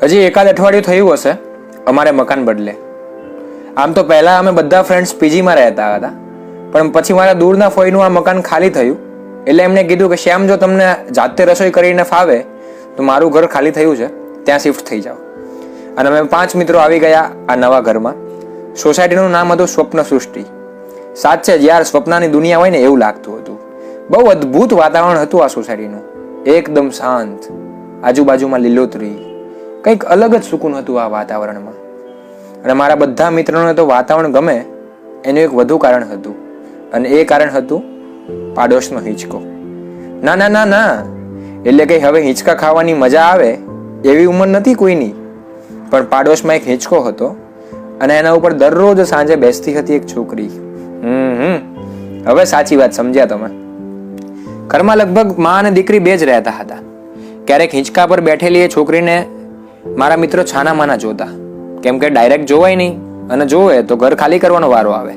હજી એકાદ અઠવાડિયું થયું હશે અમારે મકાન બદલે. આમ તો પહેલા અમે બધા ફ્રેન્ડ્સ પીજીમાં રહેતા હતા, પણ પછી મારા દૂરના ફોઈનું આ મકાન ખાલી થયું એટલે એમને કીધું કે શ્યામ, જો તમને જાતે રસોઈ કરીને ફાવે તો મારું ઘર ખાલી થયું છે, ત્યાં શિફ્ટ થઈ જાઓ. અને અમે 5 મિત્રો આવી ગયા આ નવા ઘરમાં. સોસાયટીનું નામ હતું સ્વપ્ન સૃષ્ટિ. સાચે જ યાર, સ્વપ્નની દુનિયા હોય ને એવું લાગતું હતું. બહુ અદ્ભુત વાતાવરણ હતું આ સોસાયટીનું, એકદમ શાંત, આજુબાજુમાં લીલોતરી, કંઈક અલગ જ સુકૂન હતું આ વાતાવરણમાં. અને મારા બધા મિત્રોને તો વાતાવરણ ગમે એનું એક વધુ કારણ હતું, અને એ કારણ હતું પાડોશનો હિંચકો. ના ના ના ના, એટલે કે હવે હિંચકા ખાવાની મજા આવે એવી ઉંમર નથી કોઈની, પણ પાડોશમાં એક હિંચકો હતો અને એના ઉપર દરરોજ સાંજે બેસતી હતી એક છોકરી. હવે સાચી વાત સમજ્યા તમે. ઘરમાં લગભગ માં અને દીકરી બે જ રહેતા હતા. ક્યારેક હિંચકા પર બેઠેલી એ છોકરીને મારા મિત્રો છાના માના જોતા, કેમ કે ડાયરેક્ટ જોવાય નહીં, અને જોવે તો ઘર ખાલી કરવાનો વારો આવે.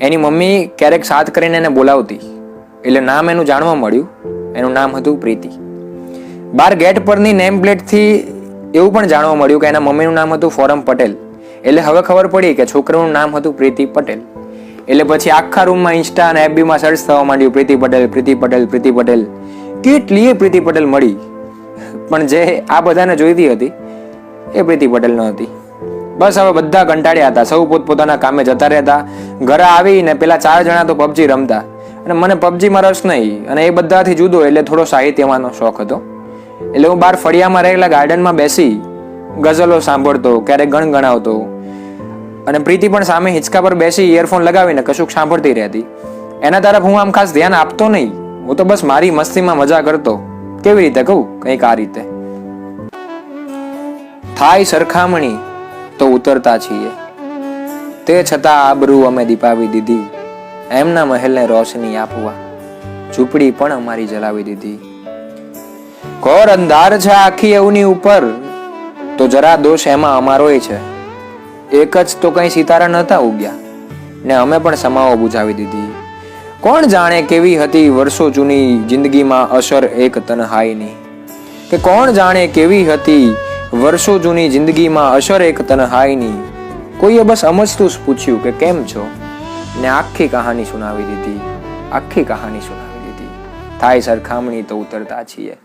એની મમ્મી ક્યારેક સાથ કરીને એને બોલાવતી, એટલે નામ એનું જાણવા મળ્યું. એનું નામ હતું પ્રીતિ. બાર ગેટ પરની નેમ પ્લેટથી એવું પણ જાણવા મળ્યું કે એના મમ્મીનું નામ હતું ફોરમ પટેલ. એટલે હવે ખબર પડી કે છોકરાનું નામ હતું પ્રીતિ પટેલ. એટલે પછી આખા રૂમમાં ઇન્સ્ટા અને એફબીમાં સર્ચ થવા માંડ્યું, પ્રીતિ પટેલ, પ્રીતિ પટેલ, પ્રીતિ પટેલ. કેટલીય પ્રીતિ પટેલ મળી, પણ જે આ બધાને જોઈતી હતી એ પ્રીતિ પટેલ ન હતી. બસ હવે બધા કંટાળ્યા હતા, સૌ પોતપોતાના કામે જતા રહેતા. ઘરે આવીને પેલા 4 જણા તો પબજી રમતા, અને મને પબજીમાં રસ નહીં, અને એ બધાથી જુદો એટલે થોડો સાહિત્યમાંનો શોખ હતો. એટલે હું બહાર ફળિયામાં રહેલા ગાર્ડનમાં બેસી ગઝલો સાંભળતો, ક્યારેક ગણગણાવતો, અને પ્રીતિ પણ સામે હિંચકા પર બેસી ઇયરફોન લગાવીને કશુંક સાંભળતી રહેતી. એના તરફ હું આમ ખાસ ધ્યાન આપતો નહીં, હું તો બસ મારી મસ્તીમાં મજા કરતો. કેવી રીતે કહું? કંઈક આ રીતે. થાય સરખામણી તો ઉતરતા છીએ, તે છતાં આબરૂ અમે દીપાવી દીધી. એમના મહેલને રોશની આપવા ઝૂંપડી પણ અમારી જલાવી દીધી. ઘોર અંધાર છે આખી એવની ઉપર, તો જરા દોષ એમાં અમારોય છે. એક જ તો કઈ સિતારા નતા ઉગ્યા, ને અમે પણ સમાવો બુઝાવી દીધી. કોણ જાણે કેવી હતી વર્ષો જૂની જિંદગીમાં અસર એક તન્હાઈની, કે કોણ જાણે કેવી હતી વર્ષો જૂની જિંદગીમાં અસર એક તન્હાઈની. કોઈએ બસ સમજતું જ પૂછ્યું કે કેમ છો, ને આખી કહાની સુનાવી દીધી, આખી કહાની સુનાવી દીધી. થાય સરખામણી તો ઉતરતા છીએ.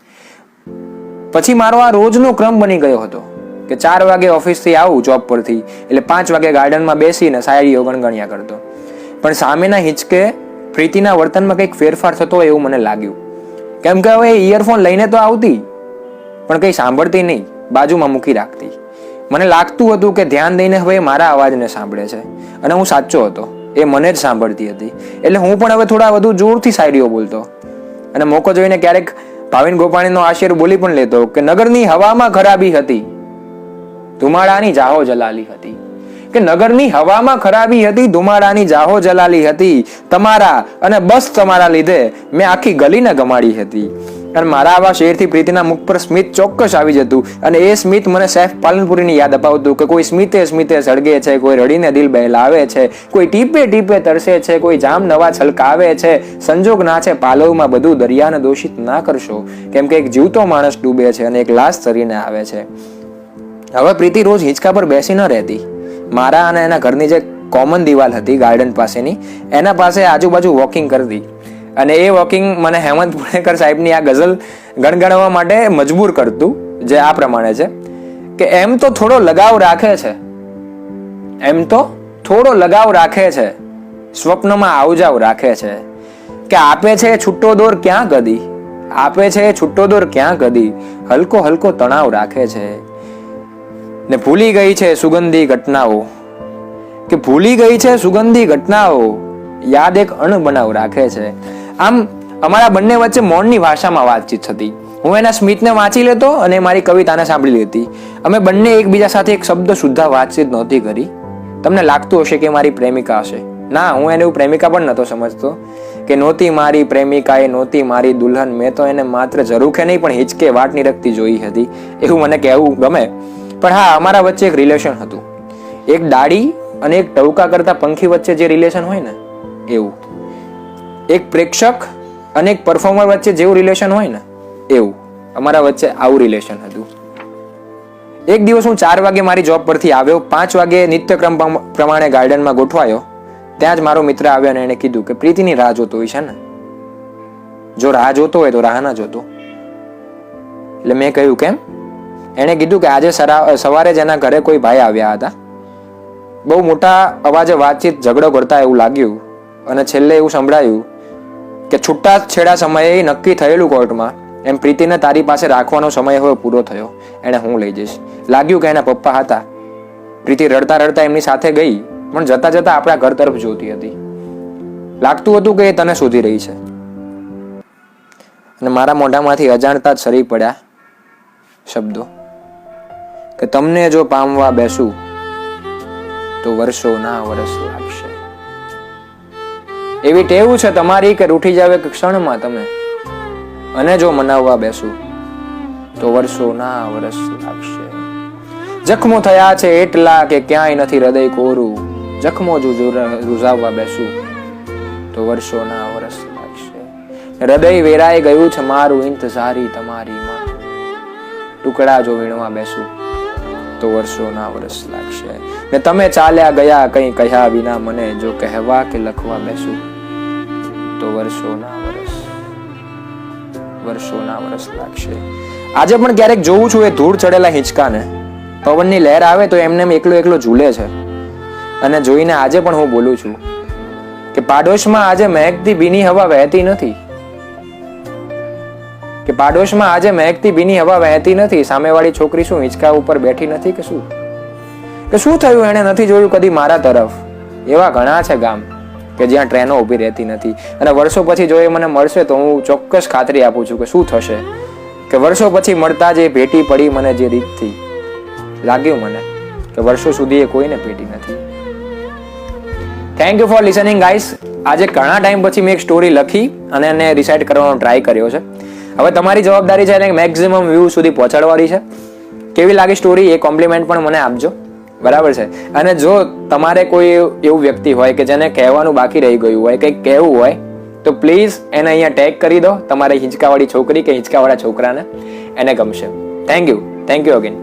પછી મારો આ રોજનો ક્રમ બની ગયો હતો કે 4 વાગે ઓફિસથી આવું જોબ પરથી, એટલે 5 વાગે ગાર્ડનમાં બેસીને શાયરીઓ ગણગણ્યા કરતો. પણ સામેના હિંચકે પ્રીતિના વર્તનમાં કંઈક ફેરફાર થતો હોય એવું મને લાગ્યું. કેમ કે હવે ઇયરફોન લઈને તો આવતી, પણ કંઈ સાંભળતી નહીં, બાજુમાં મૂકી રાખતી. મને લાગતું હતું કે ધ્યાન દઈને હવે મારા અવાજને સાંભળે છે, અને હું સાચો હતો, એ મને જ સાંભળતી હતી. એટલે હું પણ હવે થોડા વધુ જોરથી શાયરીઓ બોલતો, અને મોકો જોઈને ક્યારેક ભાવિન ગોપાણીનો આ શેર બોલી પણ લેતો કે નગરની હવામાં ખરાબી હતી, ધુમાડાની જાહો જલાલી હતી. કે નગરની હવામાં ખરાબી હતી, ધુમાડાની જાહો જલાલી હતી. તમારા અને બસ તમારા લીધે મેં આખી ગલીને ગમાડી હતી. અને મારા આવા શેરથી પ્રીતિના મુખ પર સ્મિત ચોક્કસ આવી જતું, અને એ સ્મિત મને સૈફ પાલનપુરીની યાદ અપાવતું કે કોઈ સ્મિતે સ્મિતે સળગે છે, કોઈ રડીને દિલ બહેલાવે છે, કોઈ ટીપે ટીપે તરસે છે, કોઈ જામ નવા છલકાવે છે. સંજોગ ના છે પાલવમાં બધું, દરિયાને દોષિત ના કરશો, કેમ કે એક જીવતો માણસ ડૂબે છે અને એક લાશ તરીને આવે છે. હવે પ્રીતિ રોજ હિંચકા પર બેસી ન રહેતી. મારા અને એના ઘરની જે કોમન દિવાલ હતી ગાર્ડન પાસેની, એના પાસે આજુબાજુ વોકિંગ કરતી. અને એ વોકિંગ મને હેમંત પુણેકર સાહેબની આ ગઝલ ગણગણવા માટે મજબૂર કરતું, જે આ પ્રમાણે છે કે એમ તો થોડો લગાવ રાખે છે, એમ તો થોડો લગાવ રાખે છે, સ્વપ્નમાં આવજાવ રાખે છે, કે આપે છે છૂટો દોર ક્યાં કદી, આપે છે છૂટો દોર ક્યાં કદી, હલકો હલકો તણાવ રાખે છે. ને ભૂલી ગઈ છે સુગંધી ઘટનાઓ, કે ભૂલી ગઈ છે સુગંધી ઘટનાઓ, યાદ એક અણબનાવ રાખે છે. આમ અમારા બંને વચ્ચે મૌનની ભાષામાં વાતચીત થતી. હું એના સ્મિતને વાંચી લેતો અને મારી કવિતાને સાંભળી લેતી. અમે બંને એકબીજા સાથે એક શબ્દ સુદ્ધા વાતચીત નહોતી કરી. તમને લાગતું હશે કે મારી પ્રેમિકા હશે. ના, હું એને પ્રેમિકા પણ નહોતો સમજતો, કે નહોતી મારી પ્રેમિકા, એ નહોતી મારી દુલ્હન. મેં તો એને માત્ર ઝરૂખે નહીં પણ હિંચકે વાટની રખતી જોઈ હતી, એવું મને કહેવું ગમે. પણ હા, અમારા વચ્ચે એક રિલેશન હતું. એક ડાળી અને એક ટવકા કરતા પંખી વચ્ચે જે રિલેશન હોય ને એવું. એક પ્રેક્ષક અને એક પરફોર્મર વચ્ચે જેવું રિલેશન હોય ને એવું. અમારા વચ્ચે આવું રિલેશન હતું. એક દિવસ હું 4 વાગે મારી જોબ પરથી આવ્યો, 5 વાગે નિત્યક્રમ પ્રમાણે ગાર્ડનમાં ગોઠવાયો. ત્યાં જ મારો મિત્ર આવ્યો અને એને કીધું કે પ્રીતિની રાહ જોતો હોય છે ને? જો રાહ જોતો હોય તો રાહ ના જોતો. એટલે મેં કહ્યું કેમ? એણે કીધું કે આજે સવારે જ એના ઘરે કોઈ ભાઈ આવ્યા હતા. બહુ મોટા અવાજે વાતચીત ઝઘડો કરતા એવું લાગ્યું અને છેલ્લે એવું સંભળાયું કે છૂટા છેડા સમયે નક્કી થયેલું કોર્ટમાં એમ પ્રીતિને તારી પાસે રાખવાનો સમય હવે પૂરો થયો, એને હું લઈ જઈશ. લાગ્યું કે એના પપ્પા હતા. પ્રીતિ રડતા રડતા એમની સાથે ગઈ, પણ જતા જતા આપણા ઘર તરફ જોતી હતી. લાગતું હતું કે એ તને શોધી રહી છે. અને મારા મોઢામાંથી અજાણતા જ સરી પડ્યા શબ્દો કે તમને જો પામવા બેસું તો વર્ષો ના વર્ષ લાગશે. એવી ટેવ છે તમારી કે રૂઠી જાવ એક ક્ષણમાં તમે, અને જો મનાવવા બેસું તો વર્ષો ના વર્ષ લાગશે. જખમો થયા છે એટલા કે ક્યાંય નથી હૃદય કોરું, જખમો જો રૂઝાવવા બેસું તો વર્ષો ના વર્ષ લાગશે. હૃદય વેરાઈ ગયું છે મારું ઇંતજારી તમારીમાં, ટુકડા જો વીણવા બેસું તો વર્ષો ના વર્ષ લાગશે. ને તમે ચાલ્યા ગયા કંઈ કહ્યા વિના મને, જો કહેવા કે લખવા બેસું તો વર્ષો ના વર્ષ લાગશે. આજે પણ ક્યારેક જોઉં છું એ ધૂળ ચડેલા હિંચકાને, પવનની લહેર આવે તો એમને એકલો એકલો ઝૂલે છે. અને જોઈને આજે પણ હું બોલું છું કે પાડોશમાં આજે મહેકતી ભીની હવા વહેતી નથી, કે પાડોશમાં આજે મહેકતી ભીની હવા વહેતી નથી. સામેવાળી છોકરી શું હિંચકા ઉપર બેઠી નથી કે શું? કે શું થયું એને નથી જોયું કદી મારા તરફ? એવા ઘણા છે ગામ કે જ્યાં ટ્રેનો ઊભી રહેતી નથી, અને વર્ષો પછી જો એ મને મળશે તો હું ચોક્કસ ખાતરી આપું છું કે શું થશે કે વર્ષો પછી મળતા જ એ ભેટી પડી મને જે રીતથી. લાગ્યું મને કે વર્ષો સુધી એ કોઈને ભેટી નથી. Thank you for listening guys. આજે ઘણા ટાઈમ પછી મેં એક સ્ટોરી લખી અને એને રિસાઇટ કરવાનો ટ્રાય કર્યો છે. હવે તમારી જવાબદારી છે એને મેક્સિમમ વ્યૂ સુધી પહોંચાડવાની છે. કેવી લાગી સ્ટોરી એ કોમ્પ્લિમેન્ટ પણ મને આપજો, બરાબર છે? અને જો તમારે કોઈ એવું વ્યક્તિ હોય કે જેને કહેવાનું બાકી રહી ગયું હોય, કંઈક કહેવું હોય, તો પ્લીઝ એને અહીંયા ટેગ કરી દો. તમારી હિંચકાવાળી છોકરી કે હિંચકાવાળા છોકરાને એને ગમશે. Thank you again.